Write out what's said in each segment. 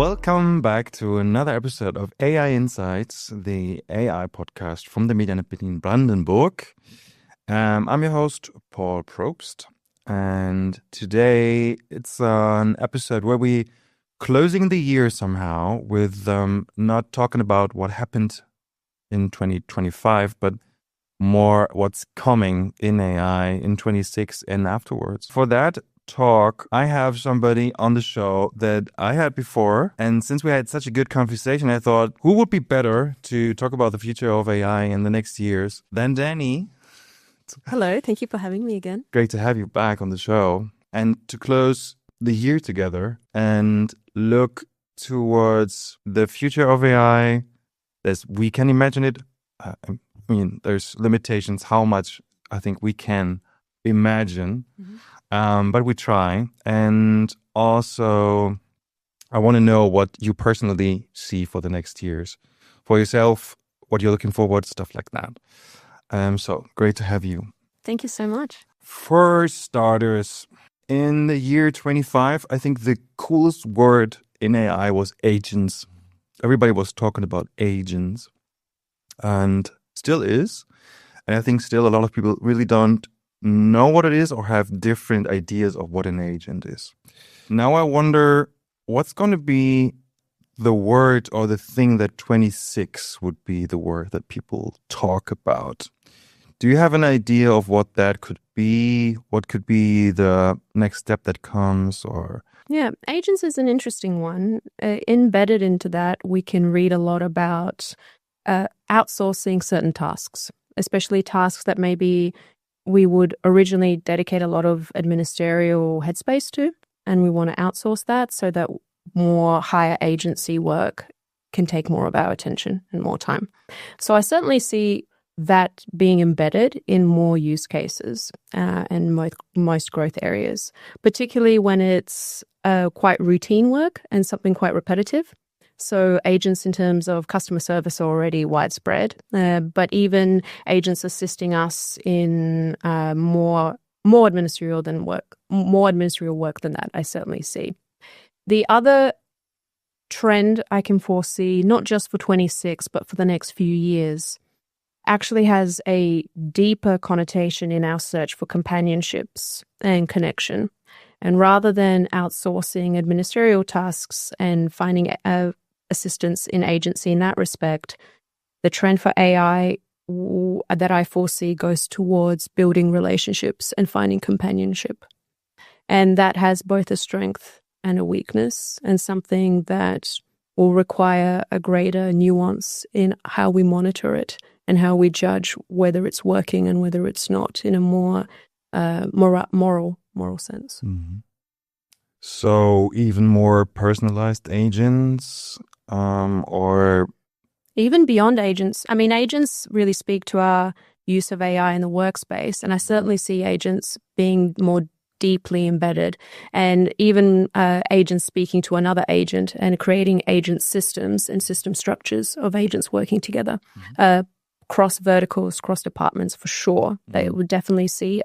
Welcome back to another episode of AI Insights, the AI podcast from the Medienagentur in Brandenburg. I'm your host, Paul Probst, and today it's an episode where we're closing the year somehow with not talking about what happened in 2025, but more what's coming in AI in 26 and afterwards. For that talk, I have somebody on the show that I had before, and since we had such a good conversation, I thought, who would be better to talk about the future of AI in the next years than Dani? Hello, thank you for having me again. Great to have you back on the show and to close the year together and look towards the future of AI as we can imagine it. I mean, there's limitations how much I think we can imagine. But we try. And also, I want to know what you personally see for the next years. For yourself, what you're looking forward, stuff like that. So great to have you. Thank you so much. For starters, in the year 25, I think the coolest word in AI was agents. Everybody was talking about agents and still is. And I think still a lot of people really don't know what it is or have different ideas of what an agent is. Now I wonder what's going to be the word or the thing that 26 would be the word that people talk about. Do you have an idea of what that could be? What could be the next step that comes? Or yeah, agents is an interesting one. Embedded into that, we can read a lot about outsourcing certain tasks, especially tasks that maybe we would originally dedicate a lot of administrative headspace to, and we want to outsource that so that more higher agency work can take more of our attention and more time. So I certainly see that being embedded in more use cases and most growth areas, particularly when it's quite routine work and something quite repetitive. So agents in terms of customer service are already widespread, but even agents assisting us in more administrative work than that, I certainly see. The other trend I can foresee, not just for 26, but for the next few years, actually has a deeper connotation in our search for companionships and connection. And rather than outsourcing administrative tasks and finding assistance in agency in that respect, the trend for AI that I foresee goes towards building relationships and finding companionship. And that has both a strength and a weakness, and something that will require a greater nuance in how we monitor it and how we judge whether it's working and whether it's not in a more moral sense. Mm-hmm. So even more personalized agents or even beyond agents. I mean, agents really speak to our use of AI in the workspace, and I certainly see agents being more deeply embedded, and even agents speaking to another agent and creating agent systems and system structures of agents working together. Cross verticals, cross departments, for sure. They would definitely see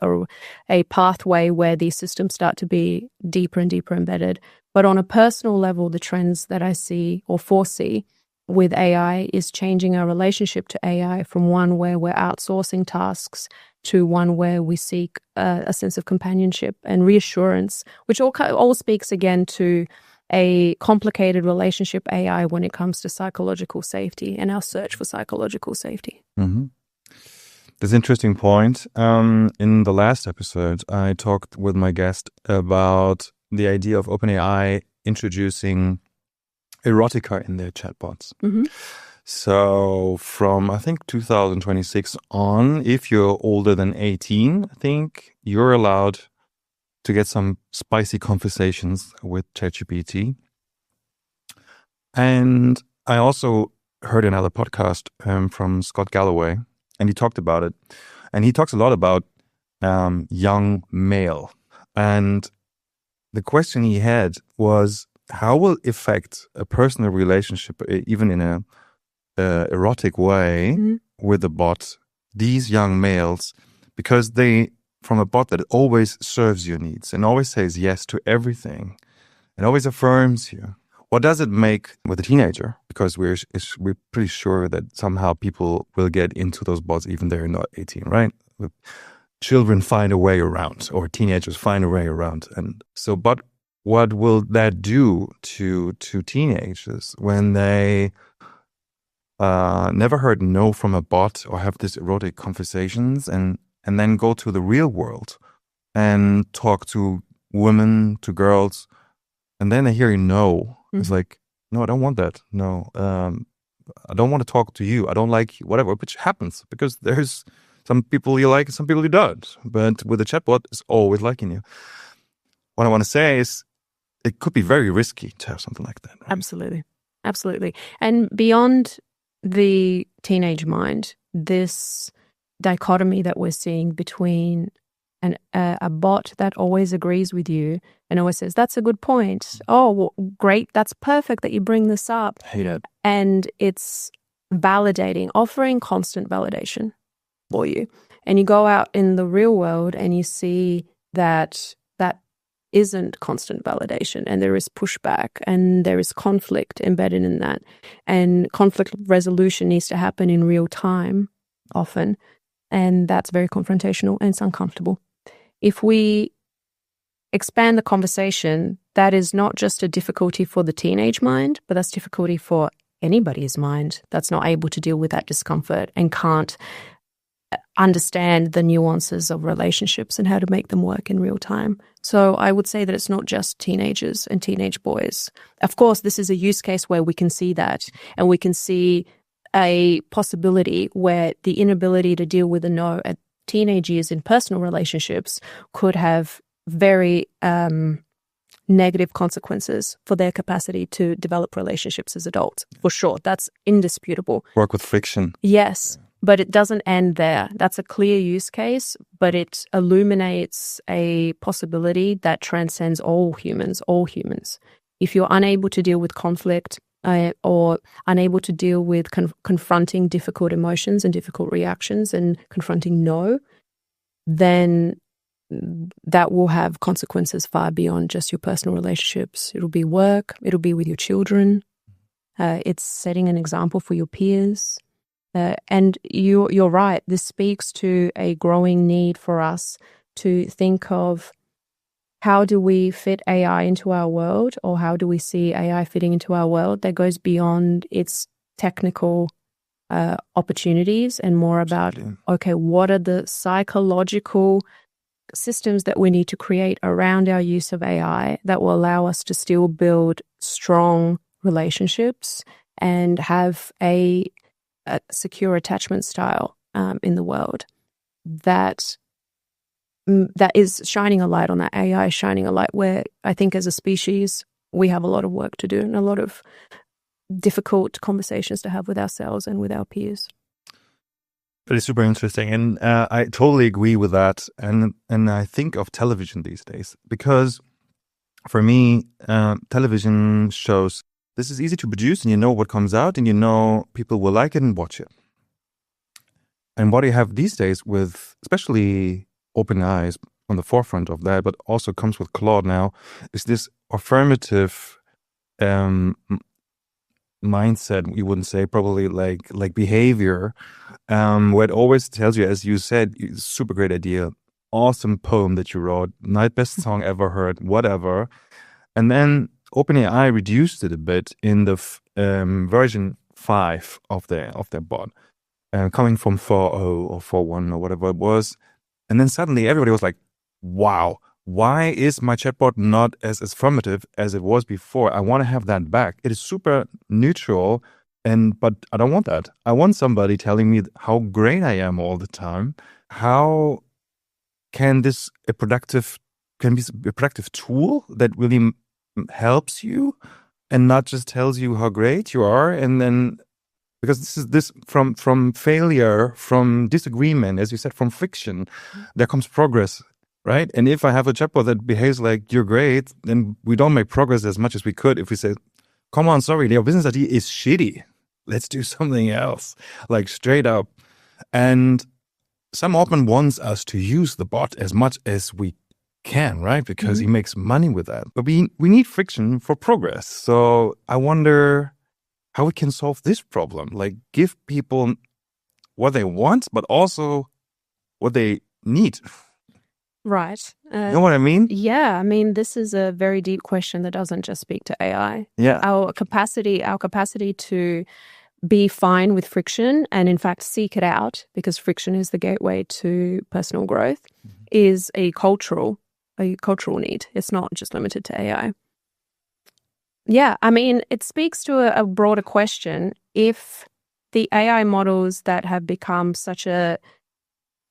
a pathway where these systems start to be deeper and deeper embedded. But on a personal level, the trends that I see or foresee with AI is changing our relationship to AI from one where we're outsourcing tasks to one where we seek a sense of companionship and reassurance, which all speaks again to a complicated relationship AI when it comes to psychological safety and our search for psychological safety. Mm-hmm. This interesting point. In the last episode, I talked with my guest about the idea of OpenAI introducing erotica in their chatbots. Mm-hmm. So from, I think, 2026 on, if you're older than 18, I think you're allowed to get some spicy conversations with ChatGPT. And I also heard another podcast from Scott Galloway, and he talked about it. And he talks a lot about young male. And the question he had was, how will it affect a personal relationship, even in a erotic way, with a bot, these young males, because they, from a bot that always serves your needs and always says yes to everything and always affirms you. What does it make with a teenager? Because we're pretty sure that somehow people will get into those bots even they're not 18, right? Children find a way around, or teenagers find a way around. And so, but what will that do to teenagers when they never heard no from a bot or have these erotic conversations and then go to the real world and talk to women, to girls, and then they hear no. It's like, no, I don't want that. No, I don't want to talk to you. I don't like you, whatever, which happens because there's some people you like and some people you don't. But with a chatbot, it's always liking you. What I want to say is it could be very risky to have something like that. Right? Absolutely. Absolutely. And beyond the teenage mind, this dichotomy that we're seeing between a bot that always agrees with you and always says, that's a good point. Oh, well, great. That's perfect that you bring this up. I hate it. And it's validating, offering constant validation for you. And you go out in the real world and you see that isn't constant validation, and there is pushback and there is conflict embedded in that. And conflict resolution needs to happen in real time often. And that's very confrontational and it's uncomfortable. If we expand the conversation, that is not just a difficulty for the teenage mind, but that's difficulty for anybody's mind that's not able to deal with that discomfort and can't understand the nuances of relationships and how to make them work in real time. So I would say that it's not just teenagers and teenage boys. Of course, this is a use case where we can see that, and we can see a possibility where the inability to deal with a no at teenage years in personal relationships could have very negative consequences for their capacity to develop relationships as adults. For sure, that's indisputable. Work with friction. Yes. But it doesn't end there. That's a clear use case, but it illuminates a possibility that transcends all humans. If you're unable to deal with conflict or unable to deal with confronting difficult emotions and difficult reactions and confronting no, then that will have consequences far beyond just your personal relationships. It'll be work. It'll be with your children. It's setting an example for your peers. And you're right. This speaks to a growing need for us to think of how do we fit AI into our world, or how do we see AI fitting into our world that goes beyond its technical opportunities and more about, okay, what are the psychological systems that we need to create around our use of AI that will allow us to still build strong relationships and have a secure attachment style in the world that is shining a light on that. AI is shining a light where I think as a species we have a lot of work to do and a lot of difficult conversations to have with ourselves and with our peers. But it's super interesting, and I totally agree with that. And I think of television these days because for me, television shows. This is easy to produce, and you know what comes out, and you know people will like it and watch it. And what you have these days with, especially OpenAI is on the forefront of that, but also comes with Claude now, is this affirmative mindset, you wouldn't say, probably like behavior, where it always tells you, as you said, super great idea, awesome poem that you wrote, night best song ever heard, whatever. And then OpenAI reduced it a bit in the version 5 of their bot, coming from 4.0 or 4.1 or whatever it was. And then suddenly everybody was like, wow, why is my chatbot not as affirmative as it was before? I want to have that back. It is super neutral, but I don't want that. I want somebody telling me how great I am all the time. How can this be a productive tool that really helps you and not just tells you how great you are? And then because this from failure, from disagreement, as you said, from friction, there comes progress, right? And if I have a chatbot that behaves like you're great, then we don't make progress as much as we could if we say, come on, sorry, your business idea is shitty, let's do something else, like straight up. And some often wants us to use the bot as much as we can, right? Because he makes money with that. But we need friction for progress. So I wonder how we can solve this problem. Like give people what they want, but also what they need. Right. You know what I mean? Yeah. I mean, this is a very deep question that doesn't just speak to AI. Yeah. Our capacity to be fine with friction and in fact seek it out, because friction is the gateway to personal growth, is a cultural need. It's not just limited to AI. Yeah, I mean, it speaks to a broader question. If the AI models that have become such a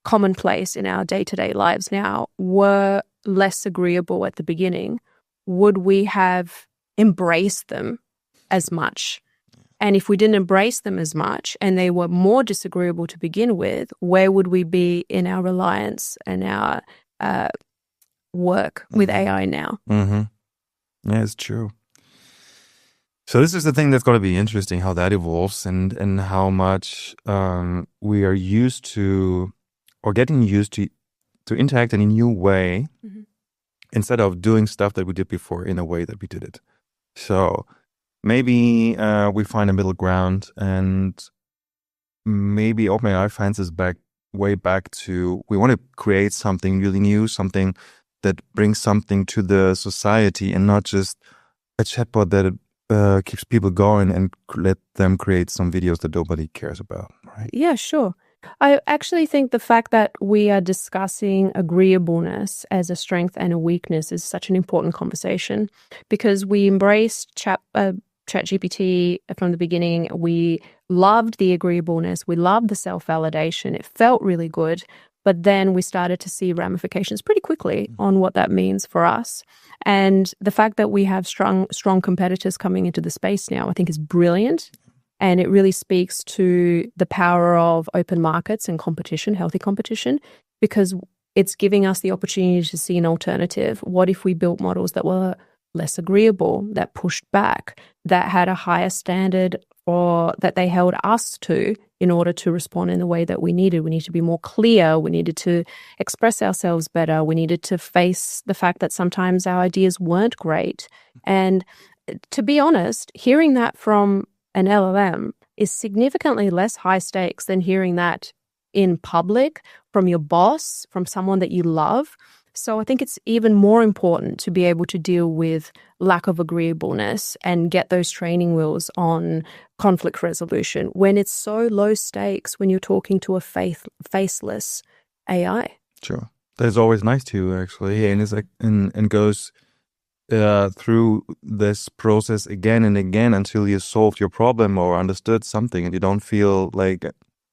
commonplace in our day-to-day lives now were less agreeable at the beginning, would we have embraced them as much? And if we didn't embrace them as much and they were more disagreeable to begin with, where would we be in our reliance and our work with AI now? Yeah, it's true. So this is the thing that's going to be interesting, how that evolves and how much we are used to or getting used to interact in a new way instead of doing stuff that we did before in a way that we did it. So maybe we find a middle ground, and maybe OpenAI finds us way back to, we want to create something really new, something that brings something to the society and not just a chatbot that keeps people going and let them create some videos that nobody cares about, right? Yeah, sure. I actually think the fact that we are discussing agreeableness as a strength and a weakness is such an important conversation, because we embraced ChatGPT from the beginning. We loved the agreeableness. We loved the self-validation. It felt really good. But then we started to see ramifications pretty quickly on what that means for us. And the fact that we have strong competitors coming into the space now, I think is brilliant. And it really speaks to the power of open markets and competition, healthy competition, because it's giving us the opportunity to see an alternative. What if we built models that were less agreeable, that pushed back, that had a higher standard, or that they held us to in order to respond in the way that we needed? We need to be more clear. We needed to express ourselves better. We needed to face the fact that sometimes our ideas weren't great. And to be honest, hearing that from an LLM is significantly less high stakes than hearing that in public from your boss, from someone that you love. So I think it's even more important to be able to deal with lack of agreeableness and get those training wheels on conflict resolution when it's so low stakes, when you're talking to a faceless AI. Sure. That's always nice to actually, and it's like and goes through this process again and again until you solved your problem or understood something, and you don't feel like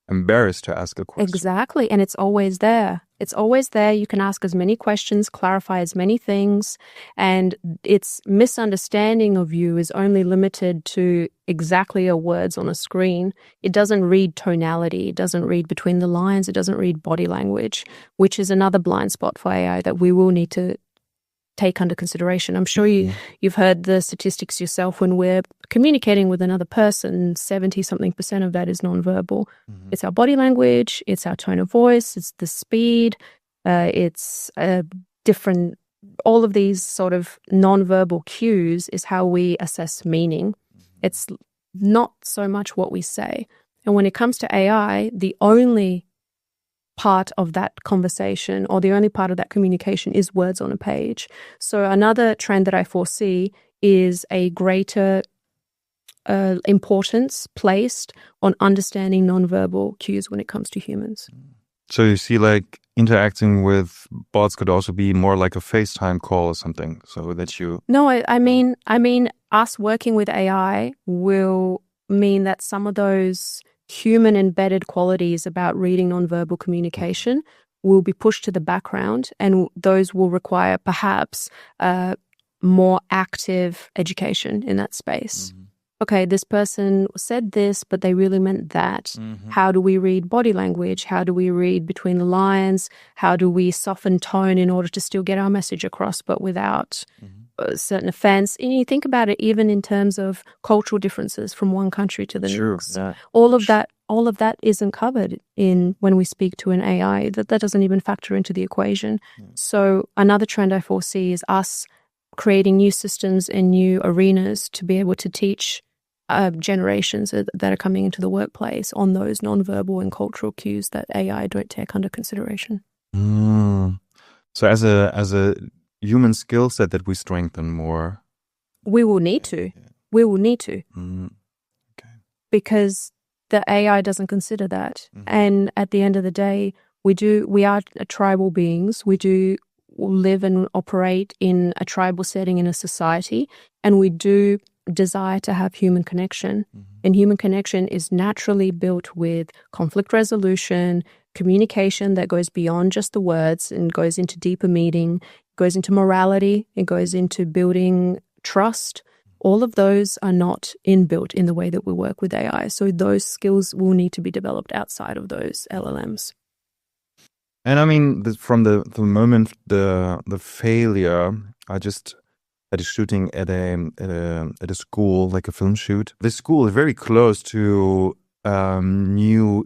embarrassed to ask a question. Exactly. And it's always there. It's always there. You can ask as many questions, clarify as many things, and its misunderstanding of you is only limited to exactly your words on a screen. It doesn't read tonality. It doesn't read between the lines. It doesn't read body language, which is another blind spot for AI that we will need to take under consideration. I'm sure you've heard the statistics yourself. When we're communicating with another person, 70-something% of that is nonverbal. It's our body language, it's our tone of voice, it's the speed, it's different. All of these sort of nonverbal cues is how we assess meaning. It's not so much what we say. And when it comes to AI, the only part of that conversation or the only part of that communication is words on a page. So another trend that I foresee is a greater importance placed on understanding nonverbal cues when it comes to humans. So you see, like, interacting with bots could also be more like a FaceTime call or something, so that you... No, I mean us working with AI will mean that some of those human embedded qualities about reading nonverbal communication will be pushed to the background, and those will require perhaps more active education in that space. Okay, this person said this, but they really meant that. How do we read body language? How do we read between the lines? How do we soften tone in order to still get our message across, but without a certain offense? And you think about it even in terms of cultural differences from one country to the next. Yeah. All of that all of that isn't covered in when we speak to an AI. That doesn't even factor into the equation. So another trend I foresee is us creating new systems and new arenas to be able to teach generations that are coming into the workplace on those nonverbal and cultural cues that AI don't take under consideration. So as a human skill set that we strengthen more. We will need to. We will need to. Okay. Because the AI doesn't consider that. And at the end of the day, we are tribal beings. We do live and operate in a tribal setting in a society, and we do desire to have human connection. And human connection is naturally built with conflict resolution, communication that goes beyond just the words and goes into deeper meaning, goes into morality, it goes into building trust. All of those are not inbuilt in the way that we work with AI. So those skills will need to be developed outside of those LLMs. And I mean, from the moment the failure, I just had a shooting at a school, like a film shoot. This school is very close to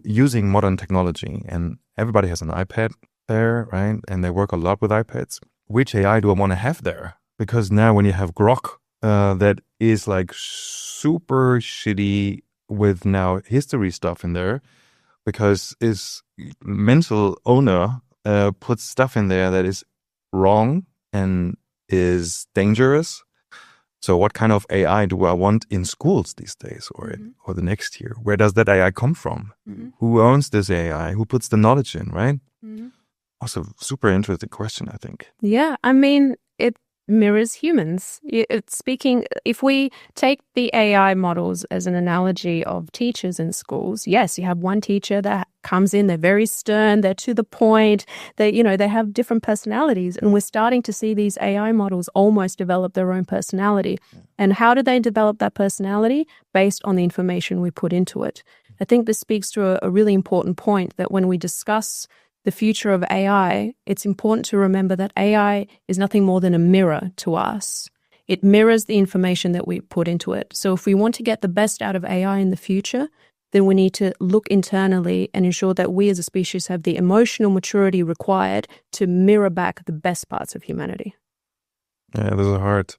using modern technology, and everybody has an iPad there, right? And they work a lot with iPads. Which AI do I want to have there? Because now when you have Grok, that is like super shitty with now history stuff in there, because his mental owner puts stuff in there that is wrong and is dangerous. So what kind of AI do I want in schools these days or the next year? Where does that AI come from? Who owns this AI? Who puts the knowledge in, right? Also, super interesting question, I think. Yeah, I mean, it mirrors humans. If we take the AI models as an analogy of teachers in schools, yes, you have one teacher that comes in, they're very stern, they're to the point, they have different personalities, and we're starting to see these AI models almost develop their own personality. And how do they develop that personality? Based on the information we put into it. I think this speaks to a really important point, that when we discuss the future of AI, it's important to remember that AI is nothing more than a mirror to us. It mirrors the information that we put into it. So if we want to get the best out of AI in the future, then we need to look internally and ensure that we as a species have the emotional maturity required to mirror back the best parts of humanity. Yeah, this is hard,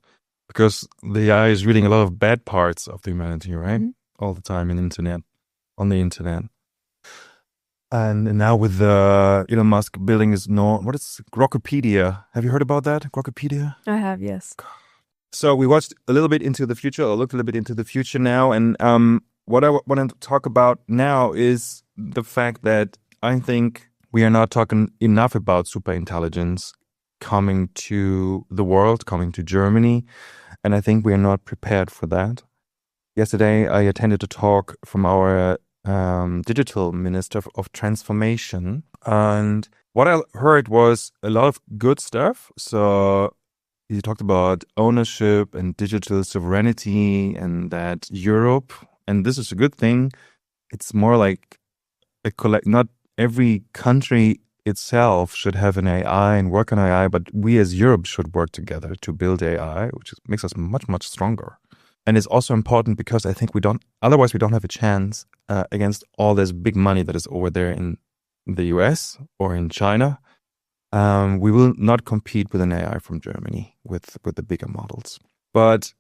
because the AI is reading a lot of bad parts of the humanity, right? All the time on the internet. And now with Elon Musk building his what is Grokopedia? Have you heard about that? Grokopedia? I have, yes. So we watched a little bit into the future, or looked a little bit into the future now. And what I want to talk about now is the fact that I think we are not talking enough about superintelligence coming to the world, coming to Germany. And I think we are not prepared for that. Yesterday, I attended a talk from our digital minister of transformation, and what I heard was a lot of good stuff. So he talked about ownership and digital sovereignty, and that Europe, and this is a good thing, it's more like not every country itself should have an AI and work on AI, but we as Europe should work together to build AI, which makes us much, much stronger. And it's also important because I think otherwise we don't have a chance against all this big money that is over there in the US or in China. We will not compete with an AI from Germany with the bigger models. But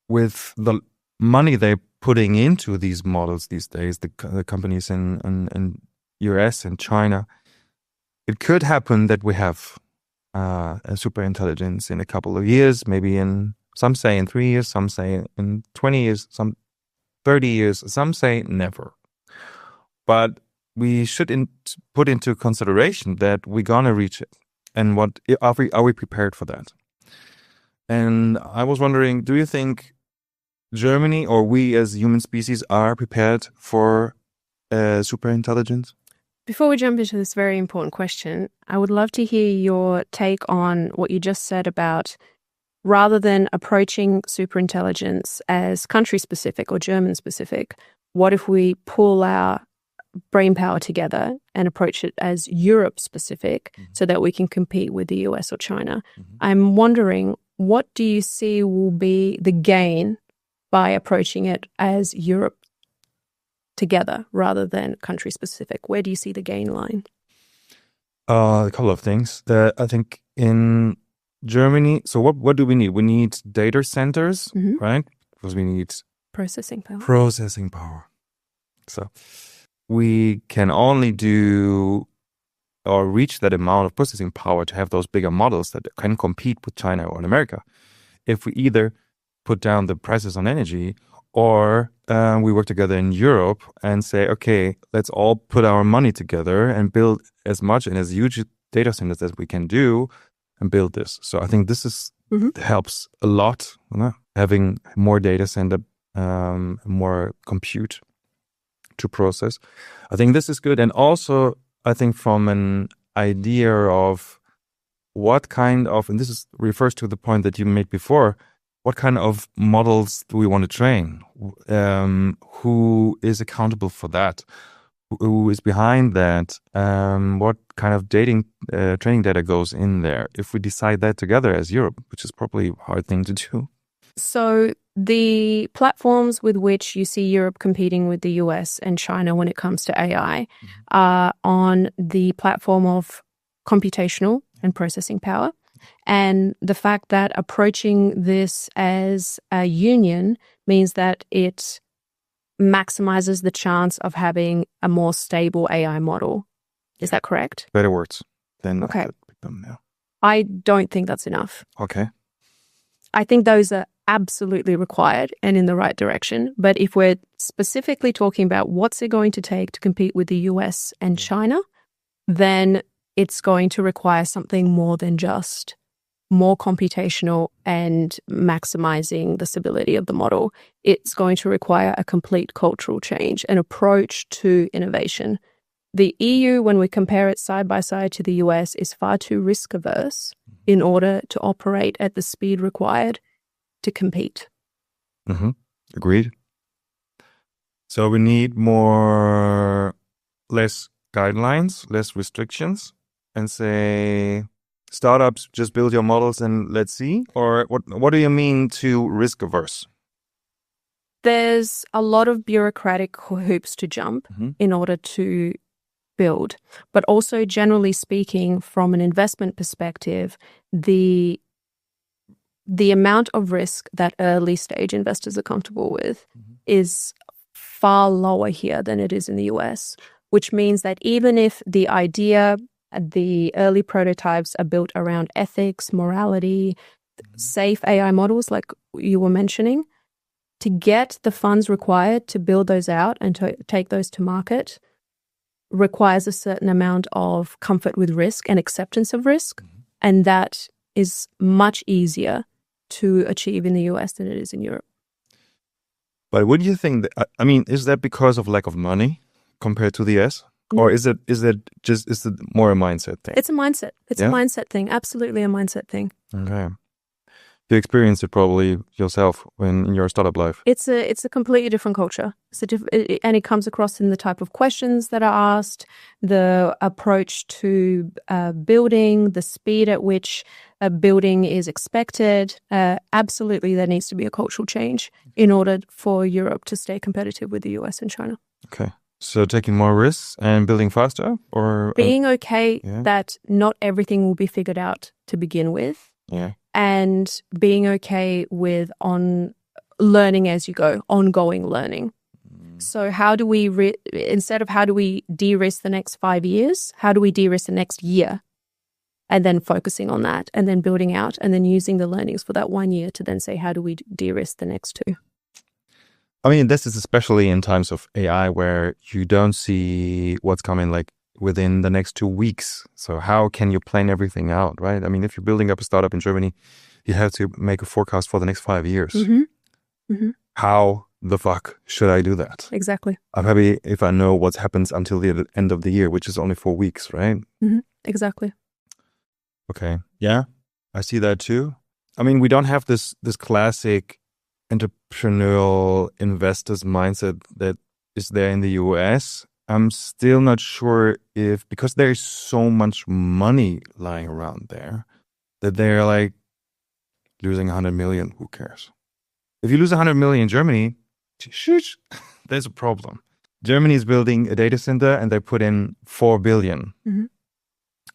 with the money they're putting into these models these days, the companies in US and China, it could happen that we have a superintelligence in a couple of years, maybe some say in 3 years, some say in 20 years, some 30 years, some say never. But we should put into consideration that we're going to reach it. And what are we prepared for that? And I was wondering, do you think Germany or we as human species are prepared for superintelligence? Before we jump into this very important question, I would love to hear your take on what you just said about, rather than approaching superintelligence as country-specific or German-specific, what if we pull our brainpower together and approach it as Europe-specific so that we can compete with the US or China? I'm wondering, what do you see will be the gain by approaching it as Europe? together rather than country specific? Where do you see the gain line? A couple of things. I think in Germany, so what do we need? We need data centers, right? Because we need Processing power. So we can only do or reach that amount of processing power to have those bigger models that can compete with China or in America if we either put down the prices on energy or we work together in Europe and say, okay, let's all put our money together and build as much and as huge data centers as we can do and build this. So I think this helps a lot, having more data center, more compute to process. I think this is good. And also, I think from an idea of what kind of, and refers to the point that you made before, what kind of models do we want to train? Who is accountable for that? Who is behind that? What kind of training data goes in there? If we decide that together as Europe, which is probably a hard thing to do. So the platforms with which you see Europe competing with the US and China when it comes to AI are on the platform of computational and processing power. And the fact that approaching this as a union means that it maximizes the chance of having a more stable AI model. Is that correct? Better words than okay. Yeah. I don't think that's enough. Okay. I think those are absolutely required and in the right direction. But if we're specifically talking about what's it going to take to compete with the US and China, then it's going to require something more than just more computational and maximizing the stability of the model. It's going to require a complete cultural change, an approach to innovation. The EU, when we compare it side by side to the US, is far too risk averse in order to operate at the speed required to compete. Agreed. So we need less guidelines, less restrictions, and say, startups, just build your models and let's see? Or what do you mean to risk averse? There's a lot of bureaucratic hoops to jump in order to build. But also, generally speaking, from an investment perspective, the amount of risk that early stage investors are comfortable with is far lower here than it is in the US, which means that even if the idea, the early prototypes are built around ethics, morality, safe AI models like you were mentioning, to get the funds required to build those out and to take those to market requires a certain amount of comfort with risk and acceptance of risk. And that is much easier to achieve in the US than it is in Europe. But what do you think? Is that because of lack of money compared to the US? Or is it more a mindset thing? It's a mindset. It's a mindset thing. Absolutely a mindset thing. Okay. You experienced it probably yourself in your startup life. It's a completely different culture. And it comes across in the type of questions that are asked, the approach to building, the speed at which a building is expected. Absolutely, there needs to be a cultural change in order for Europe to stay competitive with the US and China. Okay. So taking more risks and building faster, or being okay that not everything will be figured out to begin with. Yeah. And being okay with learning as you go, ongoing learning. So how do we, instead of how do we de-risk the next 5 years, how do we de-risk the next year? And then focusing on that and then building out and then using the learnings for that 1 year to then say, how do we de-risk the next 2? This is especially in times of AI where you don't see what's coming like within the next 2 weeks. So how can you plan everything out, right? If you're building up a startup in Germany, you have to make a forecast for the next 5 years. How the fuck should I do that? Exactly. I'm happy if I know what happens until the end of the year, which is only 4 weeks, right? Exactly. Okay. Yeah, I see that too. We don't have this classic entrepreneurial investors mindset that is there in the US. I'm still not sure because there is so much money lying around there, that they're like losing 100 million. Who cares? If you lose 100 million in Germany, shush, there's a problem. Germany is building a data center and they put in 4 billion. Mhm.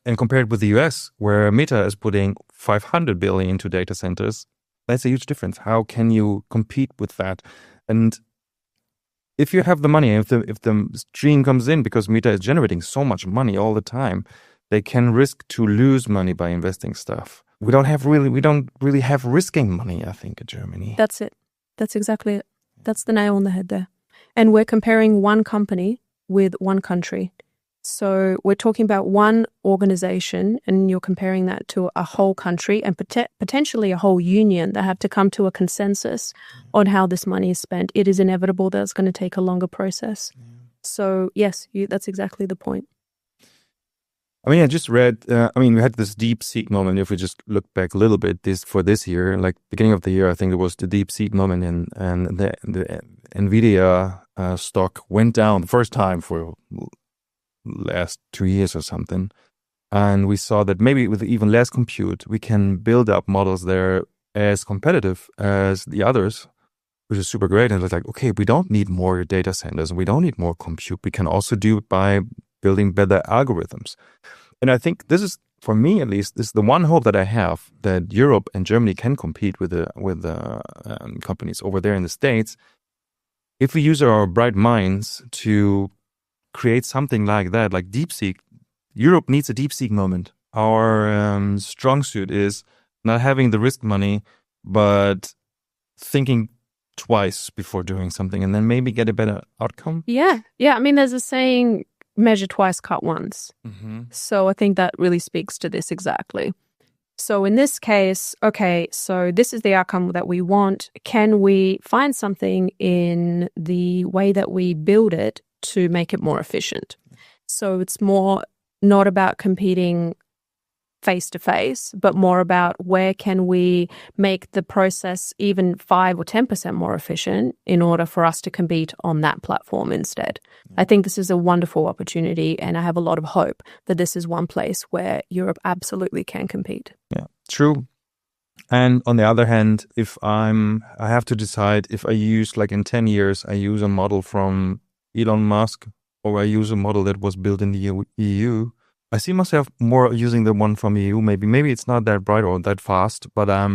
And compared with the US, where Meta is putting 500 billion into data centers, that's a huge difference. How can you compete with that? And if you have the money, if the stream comes in, because Meta is generating so much money all the time, they can risk to lose money by investing stuff. We don't really have risking money, I think, in Germany. That's it. That's exactly it. That's the nail on the head there. And we're comparing one company with one country. So we're talking about one organization, and you're comparing that to a whole country and potentially a whole union that have to come to a consensus on how this money is spent. It is inevitable that it's going to take a longer process. So yes, that's exactly the point. I mean, I just read, we had this DeepSeek moment. If we just look back a little bit, this year, like beginning of the year, I think it was the DeepSeek moment, and the NVIDIA stock went down the first time for last 2 years or something. And we saw that maybe with even less compute, we can build up models that are as competitive as the others, which is super great. And it's like, okay, we don't need more data centers and we don't need more compute. We can also do it by building better algorithms. And I think this is, for me at least, this is the one hope that I have, that Europe and Germany can compete with the companies over there in the States if we use our bright minds to create something like that, like DeepSeek. Europe needs a DeepSeek moment. Our strong suit is not having the risk money, but thinking twice before doing something and then maybe get a better outcome. Yeah. I mean, there's a saying, measure twice, cut once. Mm-hmm. So I think that really speaks to this exactly. So in this case, okay, so this is the outcome that we want. Can we find something in the way that we build it to make it more efficient? So it's more not about competing face to face, but more about where can we make the process even 5 or 10% more efficient in order for us to compete on that platform instead. I think this is a wonderful opportunity, and I have a lot of hope that this is one place where Europe absolutely can compete. Yeah, true. And on the other hand, if I have to decide if I use, like in 10 years, I use a model from Elon Musk or I use a model that was built in the EU, I see myself more using the one from EU. Maybe it's not that bright or that fast, but I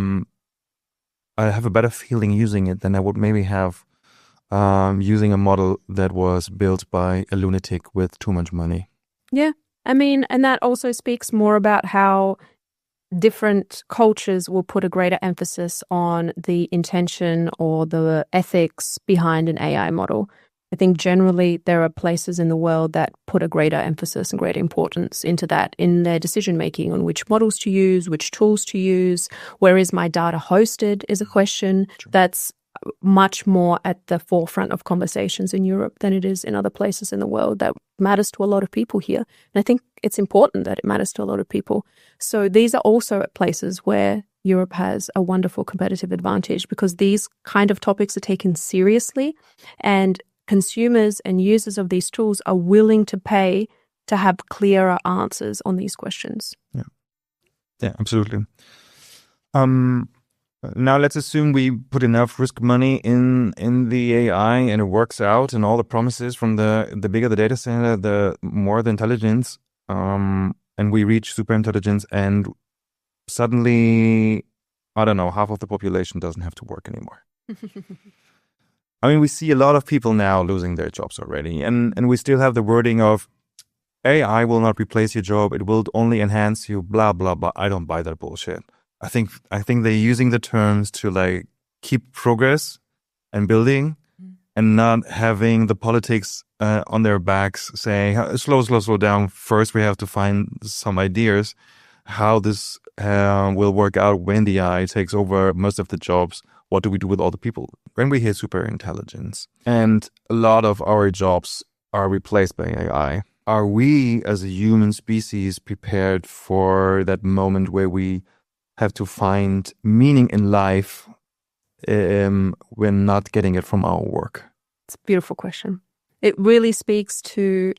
have a better feeling using it than I would maybe have using a model that was built by a lunatic with too much money. Yeah, I mean, and that also speaks more about how different cultures will put a greater emphasis on the intention or the ethics behind an AI model. I think generally there are places in the world that put a greater emphasis and greater importance into that in their decision making on which models to use, which tools to use. Where is my data hosted is a question that's much more at the forefront of conversations in Europe than it is in other places in the world. That matters to a lot of people here. And I think it's important that it matters to a lot of people. So these are also places where Europe has a wonderful competitive advantage because these kind of topics are taken seriously, and consumers and users of these tools are willing to pay to have clearer answers on these questions. Yeah, absolutely. Now let's assume we put enough risk money in the AI and it works out, and all the promises from the bigger the data center, the more the intelligence, and we reach super intelligence, and suddenly, I don't know, half of the population doesn't have to work anymore. I mean, we see a lot of people now losing their jobs already, and we still have the wording of AI will not replace your job, it will only enhance you, blah, blah, blah. I don't buy that bullshit. I think they're using the terms to like keep progress and building and not having the politics on their backs saying, slow down. First, we have to find some ideas how this will work out when the AI takes over most of the jobs. What do we do with all the people? When we hear super intelligence and a lot of our jobs are replaced by AI, are we as a human species prepared for that moment where we have to find meaning in life when not getting it from our work? It's a beautiful question. It really speaks to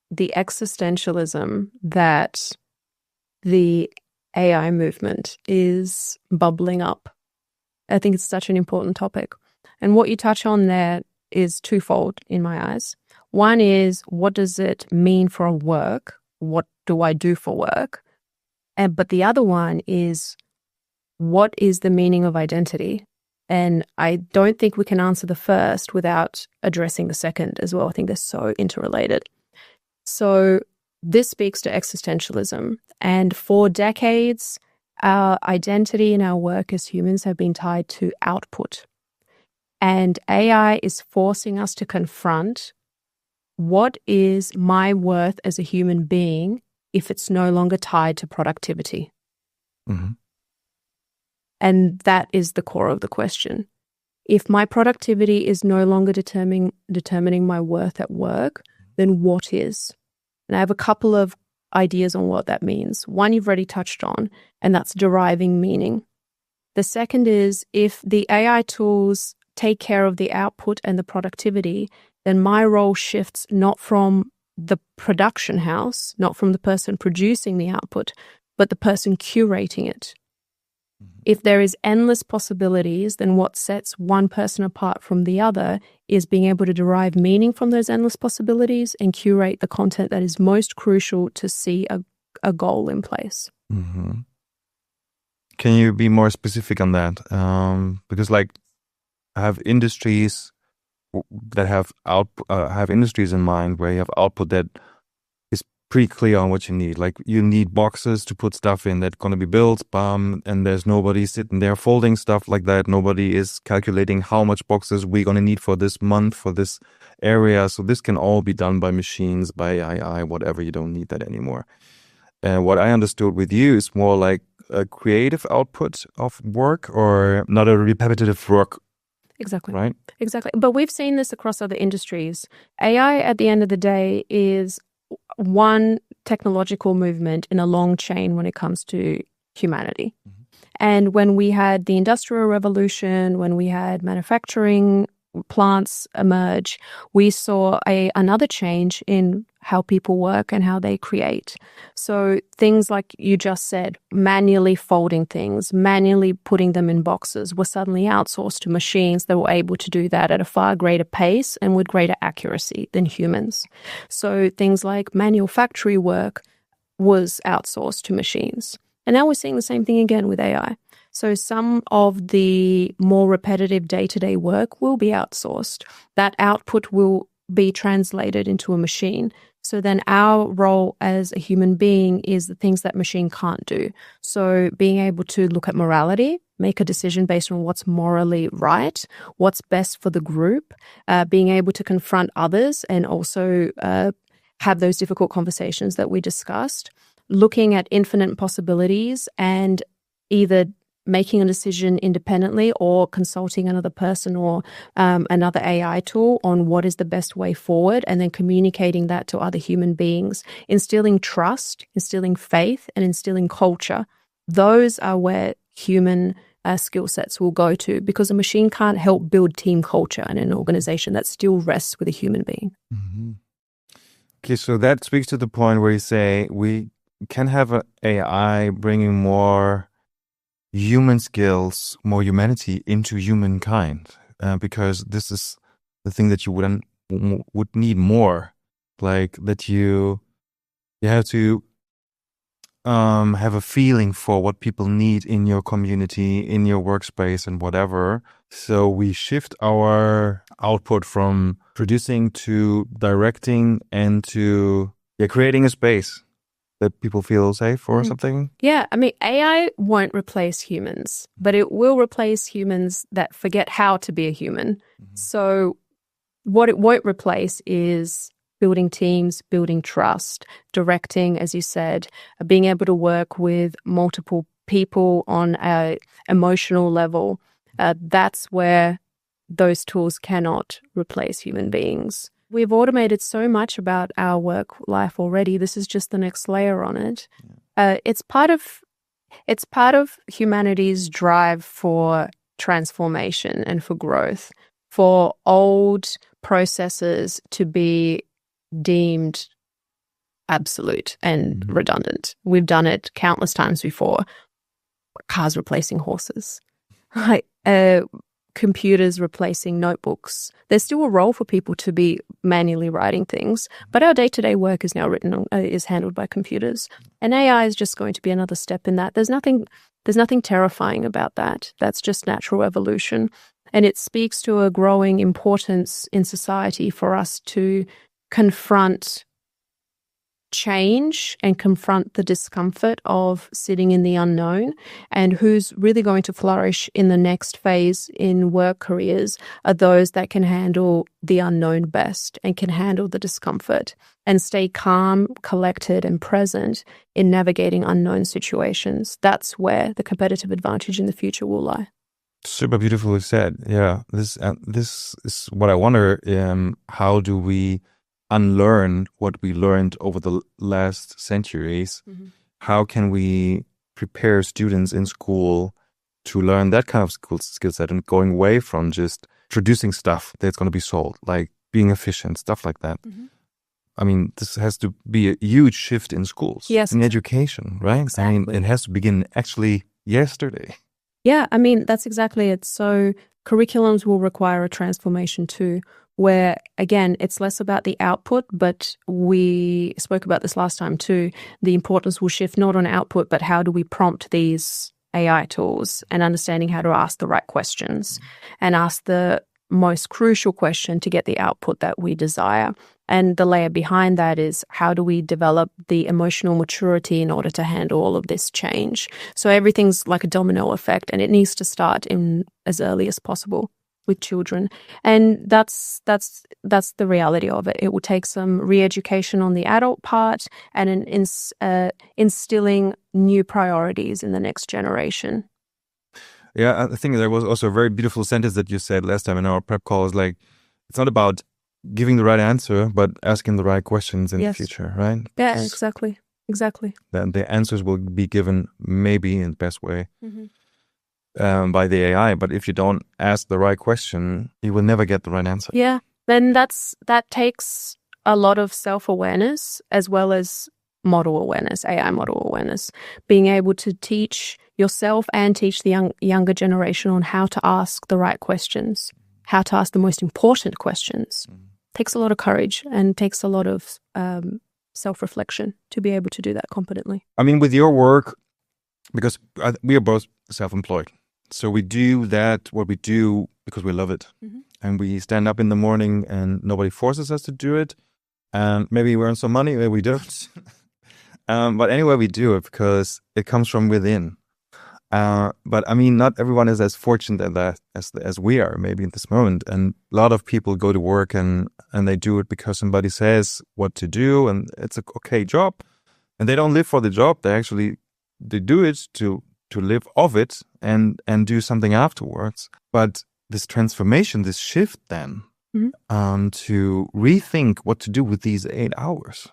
the existentialism that the AI movement is bubbling up. I think it's such an important topic. And what you touch on there is twofold in my eyes. One is, what does it mean for work? What do I do for work? But the other one is, what is the meaning of identity? And I don't think we can answer the first without addressing the second as well. I think they're so interrelated. So this speaks to existentialism. And for decades, our identity and our work as humans have been tied to output. And AI is forcing us to confront, what is my worth as a human being if it's no longer tied to productivity? Mm-hmm. And that is the core of the question. If my productivity is no longer determining my worth at work, then what is? And I have a couple of ideas on what that means. One you've already touched on, and that's deriving meaning. The second is, if the AI tools take care of the output and the productivity, then my role shifts not from the production house, not from the person producing the output, but the person curating it. If there is endless possibilities, then what sets one person apart from the other is being able to derive meaning from those endless possibilities and curate the content that is most crucial to see a goal in place. Mm-hmm. Can you be more specific on that? Because I have industries that have industries in mind where you have output that is pretty clear on what you need. Like, you need boxes to put stuff in that's going to be built, and there's nobody sitting there folding stuff like that. Nobody is calculating how much boxes we're going to need for this month, for this area. So this can all be done by machines, by AI, whatever. You don't need that anymore. And what I understood with you is more like a creative output of work, or not a repetitive work. Exactly. Right? Exactly. But we've seen this across other industries. AI, at the end of the day, is one technological movement in a long chain when it comes to humanity. Mm-hmm. And when we had the Industrial Revolution, when we had manufacturing plants emerge, we saw another change in how people work and how they create. So things like you just said, manually folding things, manually putting them in boxes, were suddenly outsourced to machines that were able to do that at a far greater pace and with greater accuracy than humans. So things like manual factory work was outsourced to machines. And now we're seeing the same thing again with AI. So some of the more repetitive day-to-day work will be outsourced. That output will be translated into a machine. So then our role as a human being is the things that machine can't do. So being able to look at morality, make a decision based on what's morally right, what's best for the group, being able to confront others and also have those difficult conversations that we discussed, looking at infinite possibilities and either making a decision independently or consulting another person or another AI tool on what is the best way forward, and then communicating that to other human beings, instilling trust, instilling faith, and instilling culture. Those are where human skill sets will go to, because a machine can't help build team culture in an organization. That still rests with a human being. Mm-hmm. Okay, so that speaks to the point where you say we can have an AI bringing more human skills, more humanity into humankind, because this is the thing that you would need more, like that you have to have a feeling for what people need in your community, in your workspace, and whatever. So we shift our output from producing to directing and to creating a space that people feel safe or something? Yeah, I mean, AI won't replace humans, but it will replace humans that forget how to be a human. Mm-hmm. So what it won't replace is building teams, building trust, directing, as you said, being able to work with multiple people on an emotional level. That's where those tools cannot replace human beings. We've automated so much about our work life already. This is just the next layer on it. Yeah. It's part of humanity's drive for transformation and for growth, for old processes to be deemed absolute and redundant. We've done it countless times before. Cars replacing horses, right? computers replacing notebooks. There's still a role for people to be manually writing things, but our day-to-day work is now is handled by computers. And AI is just going to be another step in that. There's nothing terrifying about that. That's just natural evolution. And it speaks to a growing importance in society for us to confront change and confront the discomfort of sitting in the unknown. And who's really going to flourish in the next phase in work careers are those that can handle the unknown best and can handle the discomfort and stay calm, collected, and present in navigating unknown situations. That's where the competitive advantage in the future will lie. Super beautifully said. Yeah, this is what I wonder. How do we unlearn what we learned over the last centuries? Mm-hmm. How can we prepare students in school to learn that kind of skill set and going away from just producing stuff that's going to be sold, like being efficient, stuff like that? Mm-hmm. I mean, this has to be a huge shift in schools, yes, in education, right? Exactly. I mean, it has to begin actually yesterday. Yeah, I mean, that's exactly it. So curriculums will require a transformation too, where, again, it's less about the output, but we spoke about this last time too. The importance will shift not on output, but how do we prompt these AI tools and understanding how to ask the right questions and ask the most crucial question to get the output that we desire. And the layer behind that is how do we develop the emotional maturity in order to handle all of this change? So everything's like a domino effect, and it needs to start in as early as possible with children. And that's the reality of it. It will take some re-education on the adult part and instilling new priorities in the next generation. Yeah, I think there was also a very beautiful sentence that you said last time in our prep call. Is like, it's not about giving the right answer, but asking the right questions in the future, right? Yeah, exactly. Then the answers will be given maybe in the best way by the AI. But if you don't ask the right question, you will never get the right answer. Yeah, then that takes a lot of self-awareness as well as model awareness, AI model awareness, being able to teach yourself and teach the younger generation on how to ask the right questions, how to ask the most important questions. Takes a lot of courage and takes a lot of self-reflection to be able to do that competently. I mean, with your work, because we are both self-employed, so we do what we do because we love it. And we stand up in the morning and nobody forces us to do it. And maybe we earn some money, maybe we don't. But anyway, we do it because it comes from within. But I mean, not everyone is as fortunate at that as we are maybe in this moment. And a lot of people go to work and they do it because somebody says what to do and it's a okay job. And they don't live for the job. They do it to live off it and do something afterwards. But this transformation, this shift then to rethink what to do with these 8 hours.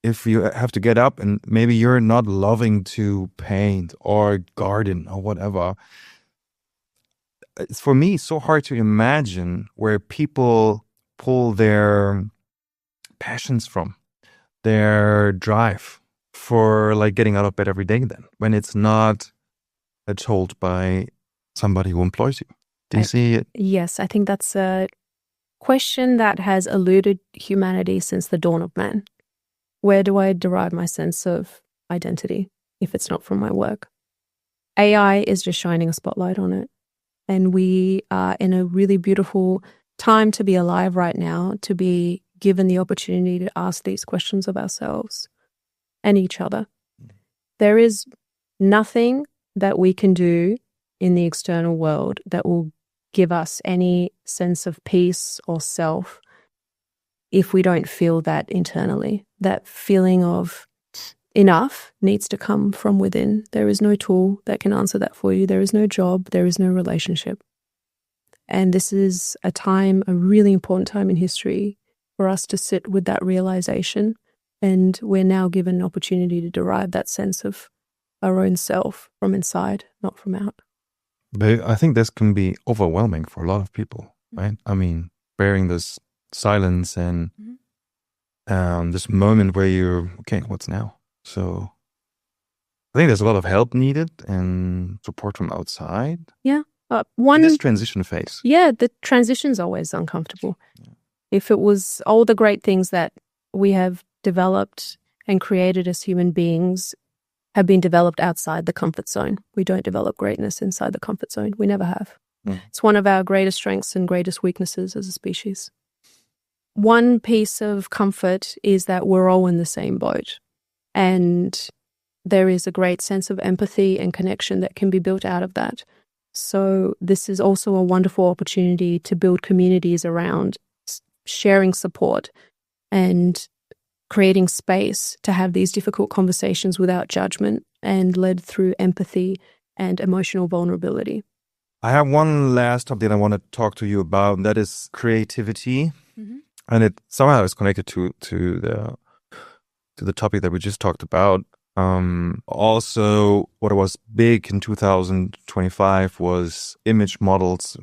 If you have to get up and maybe you're not loving to paint or garden or whatever, it's for me so hard to imagine where people pull their passions from, their drive for like getting out of bed every day then, when it's not told by somebody who employs you. Do you see it? Yes, I think that's a question that has eluded humanity since the dawn of man. Where do I derive my sense of identity if it's not from my work? AI is just shining a spotlight on it. And we are in a really beautiful time to be alive right now, to be given the opportunity to ask these questions of ourselves and each other. There is nothing that we can do in the external world that will give us any sense of peace or self if we don't feel that internally. That feeling of enough needs to come from within. There is no tool that can answer that for you. There is no job. There is no relationship. And this is a really important time in history for us to sit with that realization. And we're now given an opportunity to derive that sense of our own self from inside, not from out. But I think this can be overwhelming for a lot of people, right? I mean, bearing this silence and this moment where you're, okay, what's now? So I think there's a lot of help needed and support from outside. Yeah. In this transition phase. Yeah, the transition's always uncomfortable. Yeah. If it was all the great things that we have developed and created as human beings have been developed outside the comfort zone. We don't develop greatness inside the comfort zone. We never have. It's one of our greatest strengths and greatest weaknesses as a species. One piece of comfort is that we're all in the same boat. And there is a great sense of empathy and connection that can be built out of that. So this is also a wonderful opportunity to build communities around sharing support and creating space to have these difficult conversations without judgment and led through empathy and emotional vulnerability. I have one last topic I want to talk to you about, and that is creativity. And it somehow is connected to the topic that we just talked about. Also, what was big in 2025 was image models,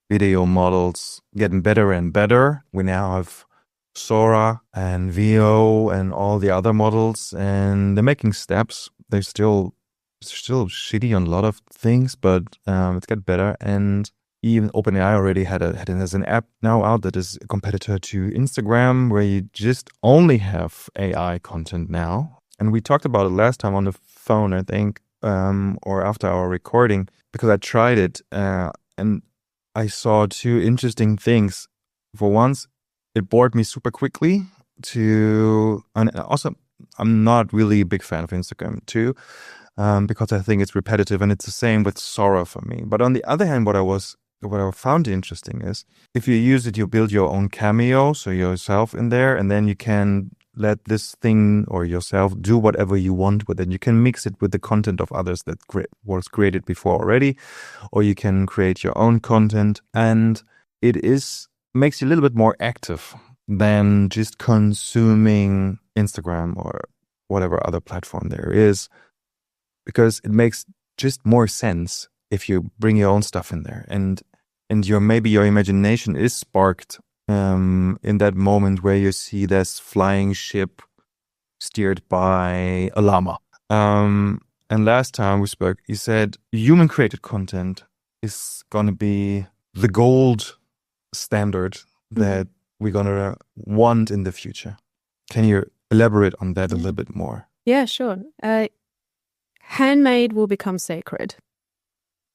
video models getting better and better. We now have Sora and VO and all the other models, and they're making steps. They're still shitty on a lot of things, but it's getting better. And even OpenAI already has an app now out that is a competitor to Instagram, where you just only have AI content now. And we talked about it last time on the phone, I think, or after our recording, because I tried it and I saw two interesting things. For once, it bored me super quickly and also I'm not really a big fan of Instagram too, because I think it's repetitive, and it's the same with Sora for me. But on the other hand, what I found interesting is if you use it, you build your own cameo, so yourself in there, and then you can let this thing or yourself do whatever you want with it. You can mix it with the content of others that was created before already, or you can create your own content, and it makes you a little bit more active than just consuming Instagram or whatever other platform there is, because it makes just more sense if you bring your own stuff in there, and maybe your imagination is sparked in that moment where you see this flying ship steered by a llama. And last time we spoke, you said human created content is going to be the gold standard that we're going to want in the future. Can you elaborate on that a little bit more? Yeah, sure. Handmade will become sacred.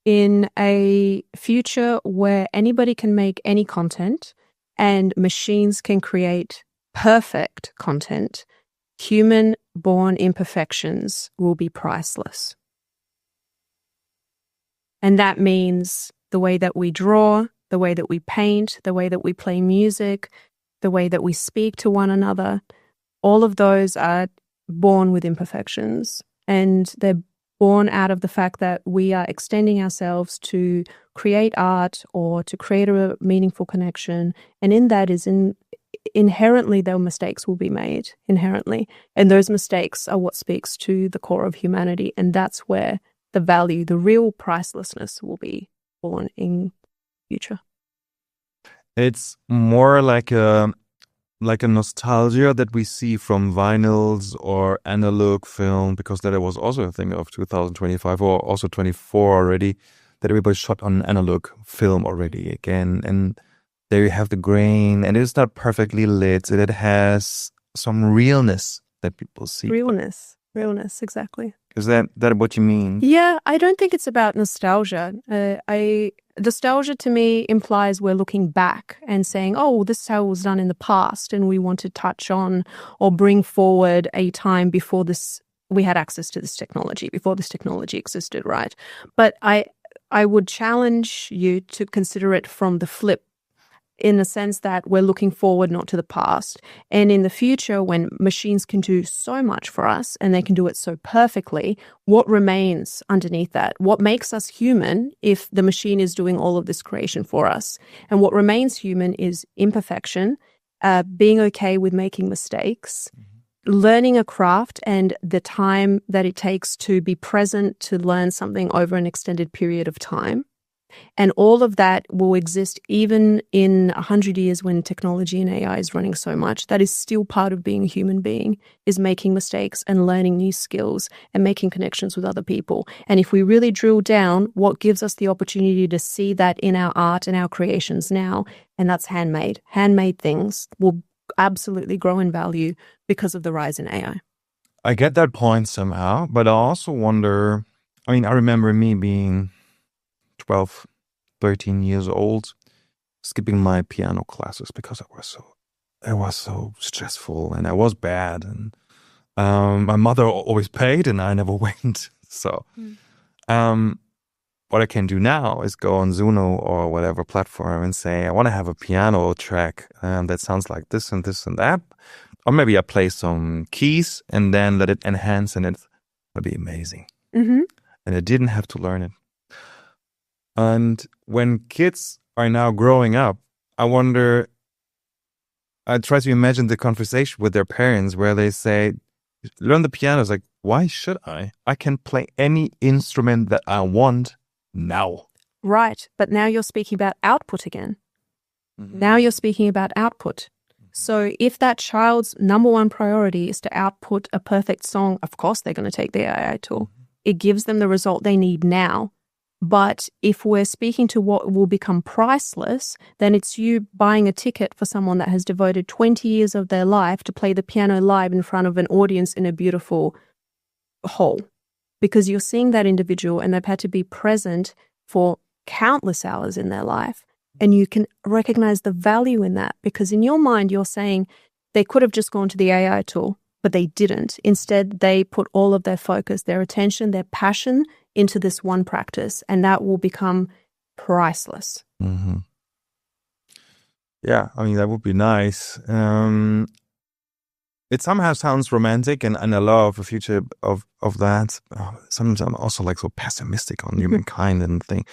In a future where anybody can make any content and machines can create perfect content, human-born imperfections will be priceless. And that means the way that we draw, the way that we paint, the way that we play music, the way that we speak to one another, all of those are born with imperfections. And they're born out of the fact that we are extending ourselves to create art or to create a meaningful connection. And in that is inherently, though, mistakes will be made, inherently. And those mistakes are what speaks to the core of humanity. And that's where the value, the real pricelessness will be born in future. It's more like a nostalgia that we see from vinyls or analog film, because that was also a thing of 2025 or also 24 already, that everybody shot on analog film already again. And there you have the grain, and it's not perfectly lit. It has some realness that people see. Realness, exactly. Is that what you mean? Yeah, I don't think it's about nostalgia. Nostalgia to me implies we're looking back and saying, oh, this is how it was done in the past, and we want to touch on or bring forward a time before we had access to this technology, before this technology existed, right? But I would challenge you to consider it from the flip, in the sense that we're looking forward, not to the past. And in the future, when machines can do so much for us and they can do it so perfectly, what remains underneath that? What makes us human if the machine is doing all of this creation for us? And what remains human is imperfection, being okay with making mistakes, learning a craft, and the time that it takes to be present to learn something over an extended period of time. And all of that will exist even in 100 years when technology and AI is running so much. That is still part of being a human being, is making mistakes and learning new skills and making connections with other people. And if we really drill down, what gives us the opportunity to see that in our art and our creations now, and that's handmade. Handmade things will absolutely grow in value because of the rise in AI. I get that point somehow, but I also wonder, I remember me being 12, 13 years old, skipping my piano classes because it was so stressful and I was bad. And my mother always paid and I never went. So what I can do now is go on Zuno or whatever platform and say, I want to have a piano track that sounds like this and this and that. Or maybe I play some keys and then let it enhance, and it would be amazing. Mm-hmm. And I didn't have to learn it. And when kids are now growing up, I try to imagine the conversation with their parents where they say, learn the piano. It's like, why should I? I can play any instrument that I want now. Right. But now you're speaking about output again. Mm-hmm. Now you're speaking about output. So if that child's number one priority is to output a perfect song, of course they're going to take the AI tool. It gives them the result they need now. But if we're speaking to what will become priceless, then it's you buying a ticket for someone that has devoted 20 years of their life to play the piano live in front of an audience in a beautiful hall. Because you're seeing that individual and they've had to be present for countless hours in their life. And you can recognize the value in that, because in your mind, you're saying they could have just gone to the AI tool, but they didn't. Instead, they put all of their focus, their attention, their passion into this one practice, and that will become priceless. Mm-hmm. Yeah, that would be nice. It somehow sounds romantic, and I love the future of that. Sometimes I'm also so pessimistic on humankind and think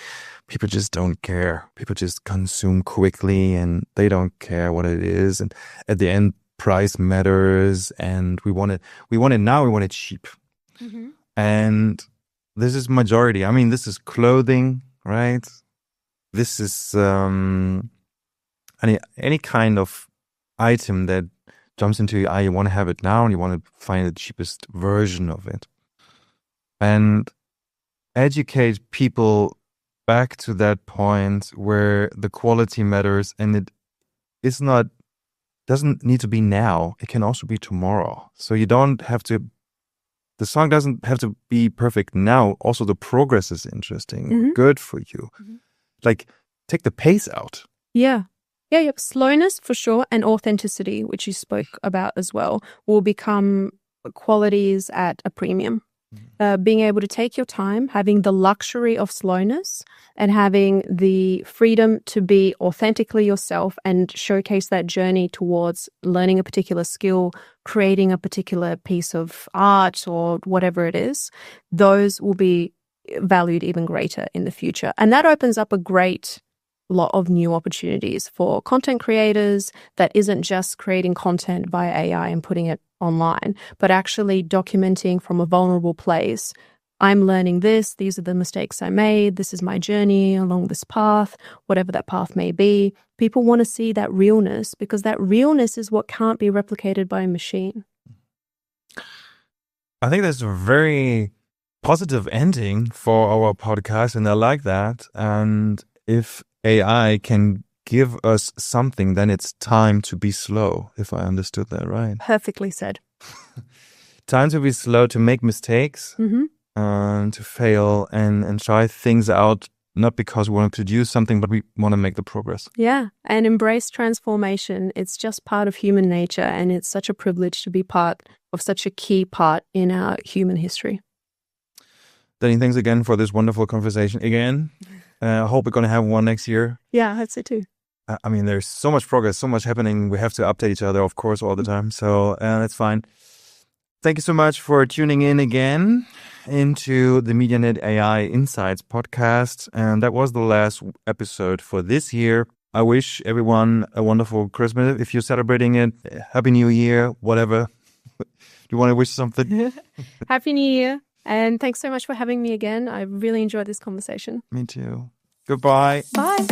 people just don't care. People just consume quickly and they don't care what it is. And at the end, price matters, and we want it now, we want it cheap. Mm-hmm. And this is majority. This is clothing, right? This is any kind of item that jumps into your eye. You want to have it now and you want to find the cheapest version of it. And educate people back to that point where the quality matters, and it doesn't need to be now. It can also be tomorrow. So the song doesn't have to be perfect now. Also, the progress is interesting, mm-hmm. good for you. Mm-hmm. Take the pace out. Yeah. Yeah, yep. Slowness for sure, and authenticity, which you spoke about as well, will become qualities at a premium. Being able to take your time, having the luxury of slowness, and having the freedom to be authentically yourself and showcase that journey towards learning a particular skill, creating a particular piece of art or whatever it is, those will be valued even greater in the future. And that opens up a great lot of new opportunities for content creators that isn't just creating content via AI and putting it online, but actually documenting from a vulnerable place. I'm learning this. These are the mistakes I made. This is my journey along this path, whatever that path may be. People want to see that realness, because that realness is what can't be replicated by a machine. I think that's a very positive ending for our podcast, and I like that. And if AI can give us something, then it's time to be slow, if I understood that right. Perfectly said. Time to be slow, to make mistakes, mm-hmm. To fail and try things out, not because we want to produce something, but we want to make the progress. Yeah, and embrace transformation. It's just part of human nature, and it's such a privilege to be part of such a key part in our human history. Dani, thanks again for this wonderful conversation again. I hope we're going to have one next year. Yeah, I hope so too. There's so much progress, so much happening. We have to update each other, of course, all the time. So that's fine. Thank you so much for tuning in again into the MediaNet AI Insights podcast. And that was the last episode for this year. I wish everyone a wonderful Christmas. If you're celebrating it, Happy New Year, whatever. Do you want to wish something? Happy New Year. And thanks so much for having me again. I really enjoyed this conversation. Me too. Goodbye. Bye.